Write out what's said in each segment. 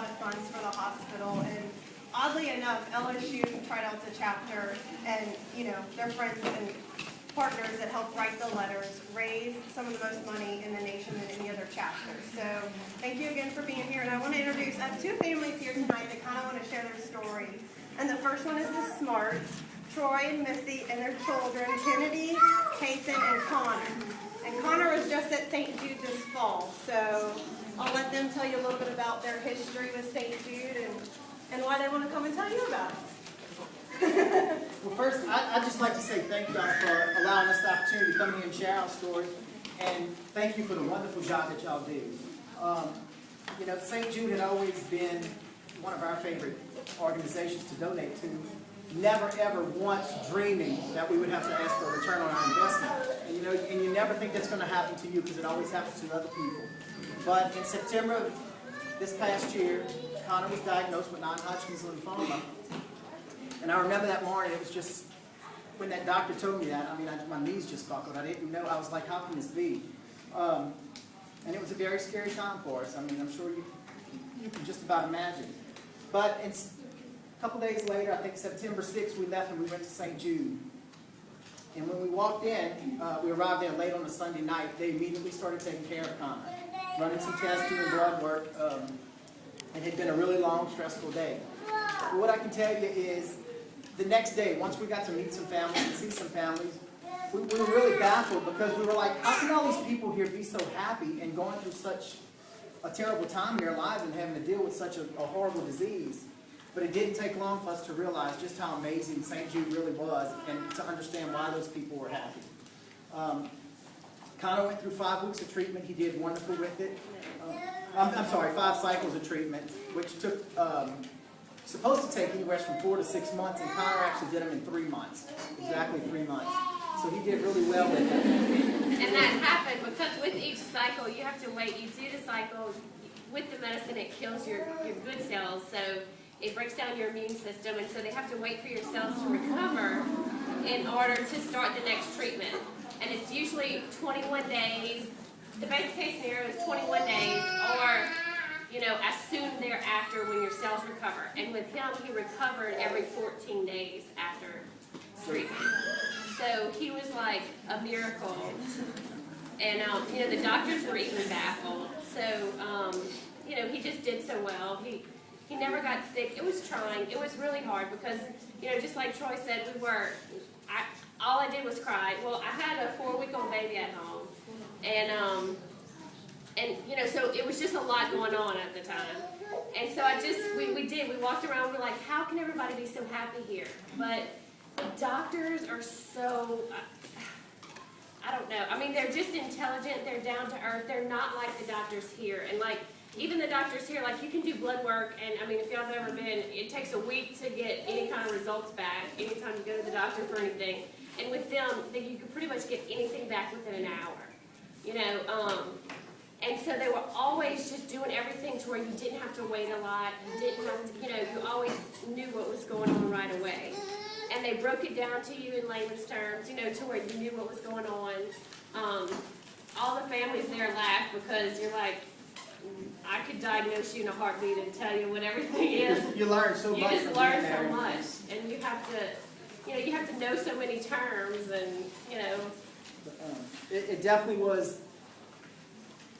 lot of funds for the hospital, and oddly enough, LSU tried out the chapter, and their friends and partners that helped write the letters raised some of the most money in the nation than any other chapter. So thank you again for being here, and I want to introduce, I have two families here tonight that kind of want to share their story. And the first one is the Smarts, Troy and Missy and their children, Kennedy, Kason, and Connor. And Connor was just at St. Jude this fall, so I'll let them tell you a little bit about their history with St. Jude and why they want to come and tell you about it. Well, first, I'd just like to say thank you for allowing us the opportunity to come here and share our story, and thank you for the wonderful job that y'all do. St. Jude had always been one of our favorite organizations to donate to. Never ever once dreaming that we would have to ask for a return on our investment. And you never think that's going to happen to you because it always happens to other people. But in September of this past year, Connor was diagnosed with non-Hodgkin's lymphoma. And I remember that morning, it was just, when that doctor told me that, my knees just buckled. I didn't know, I was like, how can this be? And it was a very scary time for us. I'm sure you can just about imagine. But a couple days later, I think September 6th, we left and we went to St. Jude. And when we walked in, we arrived there late on a Sunday night. They immediately started taking care of Connor, running some tests, doing blood work. It had been a really long, stressful day. But what I can tell you is, the next day, once we got to meet some families and see some families, we were really baffled because we were like, how can all these people here be so happy and going through such a terrible time in their lives and having to deal with such a horrible disease? But it didn't take long for us to realize just how amazing St. Jude really was and to understand why those people were happy. Connor went through 5 weeks of treatment. He did wonderful with it. 5 cycles of treatment, which took, supposed to take anywhere from 4 to 6 months, and Connor actually did them in 3 months, exactly 3 months. So he did really well with it. And that happened because with each cycle, you have to wait. You do the cycle with the medicine, it kills your good cells, so it breaks down your immune system, and so they have to wait for your cells to recover in order to start the next treatment. And it's usually 21 days. The best case scenario is 21 days, or as soon thereafter when your cells recover. And with him, he recovered every 14 days after treatment. So he was like a miracle. And the doctors were even baffled. So he just did so well. He never got sick. It was trying. It was really hard because, just like Troy said, all I did was cry. Well, I had a 4-week-old baby at home. And so it was just a lot going on at the time. And so we walked around, we're like, how can everybody be so happy here? But the doctors are so, I don't know. They're just intelligent. They're down to earth. They're not like the doctors here. And even the doctors here, you can do blood work, and if y'all have ever been, it takes a week to get any kind of results back, anytime you go to the doctor for anything. And with them, you can pretty much get anything back within an hour, and so they were always just doing everything to where you didn't have to wait a lot, you didn't have to, you always knew what was going on right away. And they broke it down to you in layman's terms, to where you knew what was going on. All the families there laughed because you're like, I could diagnose you in a heartbeat and tell you what everything is. You learn so much. You just learn so much, and you have to know so many terms, and It definitely was.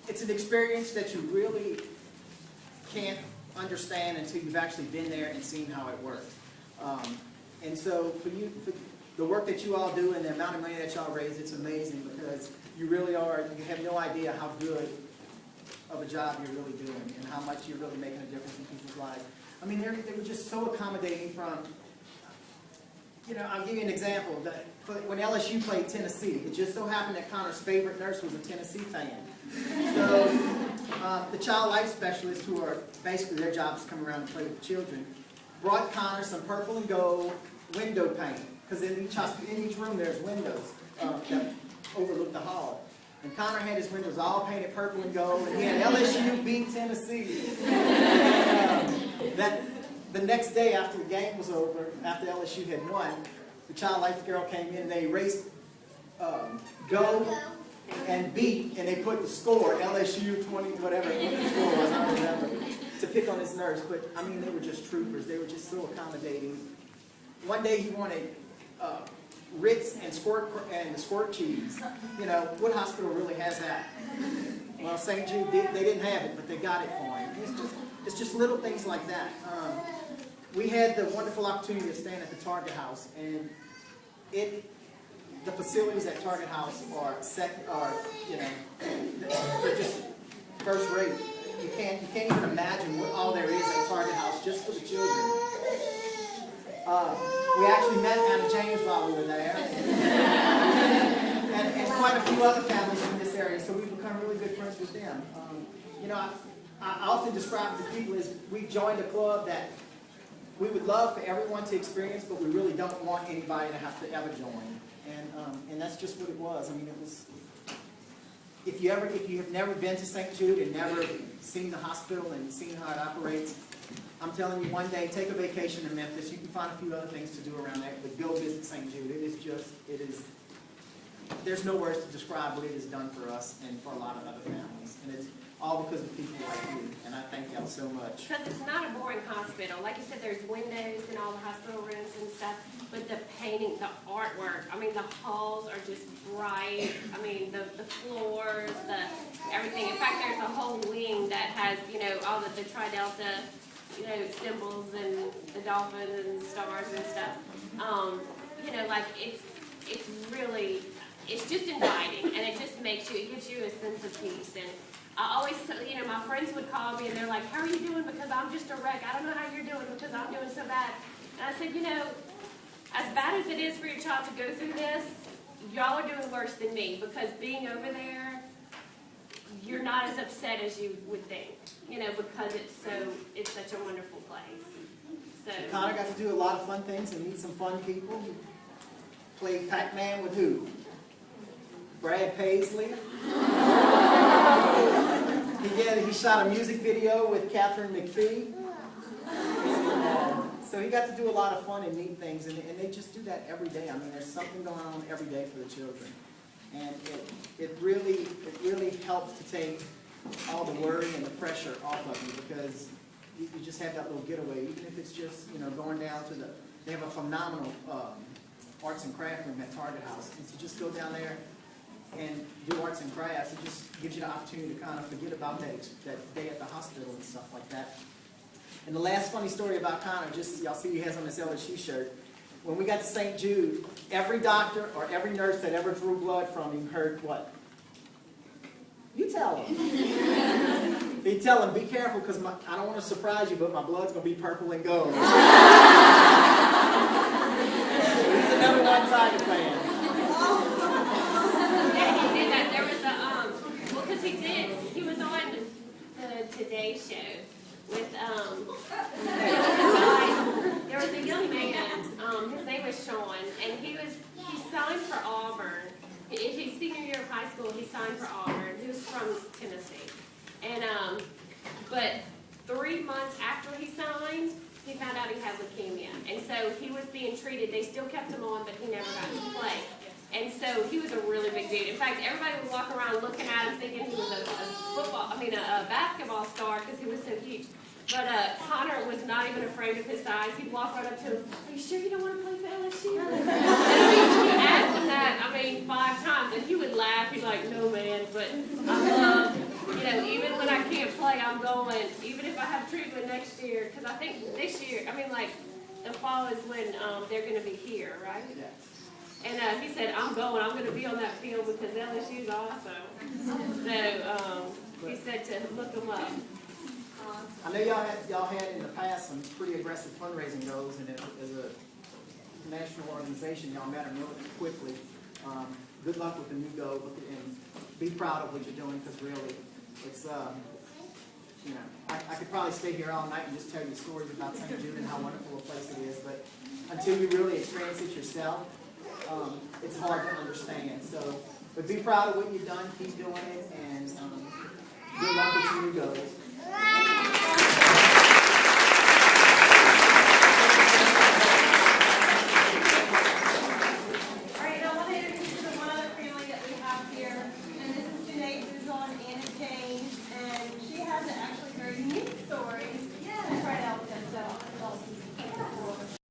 It's an experience that you really can't understand until you've actually been there and seen how it works. And so for the work that you all do and the amount of money that y'all raise, it's amazing because you really are. You have no idea how good of a job you're really doing and how much you're really making a difference in people's lives. They were just so accommodating from, I'll give you an example. When LSU played Tennessee, it just so happened that Connor's favorite nurse was a Tennessee fan. So the child life specialists, who are basically their job is to come around and play with the children, brought Connor some purple and gold window paint, because in each room there's windows that overlook the hall. And Connor had his windows all painted purple and gold, and he had LSU beat Tennessee. The next day after the game was over, after LSU had won, the child life girl came in and they erased go and beat, and they put the score, LSU 20, whatever the score was, I don't remember, to pick on his nurse, but I mean, they were just troopers. They were just so accommodating. One day he wanted Ritz and the squirt cheese. You know, what hospital really has that? Well, St. Jude, they didn't have it, but they got it for him. It's just little things like that. We had the wonderful opportunity to stand at the Target House, and the facilities at Target House are they're just first rate. You can't even imagine what all there is at Target House just for the children. We actually met Anna James while we were there, and quite a few other families in this area, so we've become really good friends with them. You know, I often describe it to people as we've joined a club that we would love for everyone to experience, but we really don't want anybody to have to ever join. And that's just what it was. I mean, it was. If you have never been to St. Jude and never seen the hospital and seen how it operates, I'm telling you, one day take a vacation in Memphis. You can find a few other things to do around there, but go visit St. Jude. It is. There's no words to describe what it has done for us and for a lot of other families, and it's all because of people like you. And I thank y'all so much. Because it's not a boring hospital. Like you said, there's windows in all the hospital rooms and stuff, but the painting, the artwork, I mean, the halls are just bright. I mean, the floors, everything. In fact, there's a whole wing that has, you know, all the Tri-Delta, you know, symbols and the dolphins and stars and stuff. You know, like it's really, it's just inviting, and it just it gives you a sense of peace. And I always, you know, my friends would call me and they're like, how are you doing? Because I'm just a wreck. I don't know how you're doing because I'm doing so bad. And I said, you know, as bad as it is for your child to go through this, y'all are doing worse than me, because being over there, you're not as upset as you would think, you know, because it's such a wonderful place. So Connor got to do a lot of fun things and meet some fun people. He played Pac-Man with who? Brad Paisley. He shot a music video with Catherine McPhee. So he got to do a lot of fun and neat things, and they just do that every day. I mean, there's something going on every day for the children. And it really helps to take all the worry and the pressure off of you, because you just have that little getaway, even if it's just, you know, going down to they have a phenomenal arts and craft room at Target House. And to just go down there and do arts and crafts, it just gives you the opportunity to kind of forget about that day at the hospital and stuff like that. And the last funny story about Connor, just y'all see he has on this LSU shirt. When we got to St. Jude, every doctor or every nurse that ever drew blood from him heard what? You tell him. He'd tell him, be careful, because I don't want to surprise you, but my blood's going to be purple and gold. He's another one Tiger fan. yeah, he did that. There was well, because he was on the Today Show with there was a young man, his name was Sean, and he signed for Auburn. In his senior year of high school, he signed for Auburn. He was from Tennessee. And but 3 months after he signed, he found out he had leukemia. And so he was being treated. They still kept him on, but he never got to play. And so he was a really big dude. In fact, everybody would walk around looking at him thinking he was a basketball star, because he was so huge. But Connor was not even afraid of his size. He'd walk right up to him, are you sure you don't want to play for LSU? And he asked him that, 5 times, and he would laugh. He'd like, no, man, but I love, you know, even when I can't play, I'm going, even if I have treatment next year, because I think this year, the fall is when they're going to be here, right? Yeah. And he said, I'm going to be on that field because LSU's awesome. So he said to look them up. I know y'all had in the past some pretty aggressive fundraising goals, and as a national organization, y'all met them really quickly. Good luck with the new goal, and be proud of what you're doing, because really, it's you know, I could probably stay here all night and just tell you stories about St. Jude and how wonderful a place it is, but until you really experience it yourself, it's hard to understand. So, but be proud of what you've done, keep doing it, and good luck with your new goals.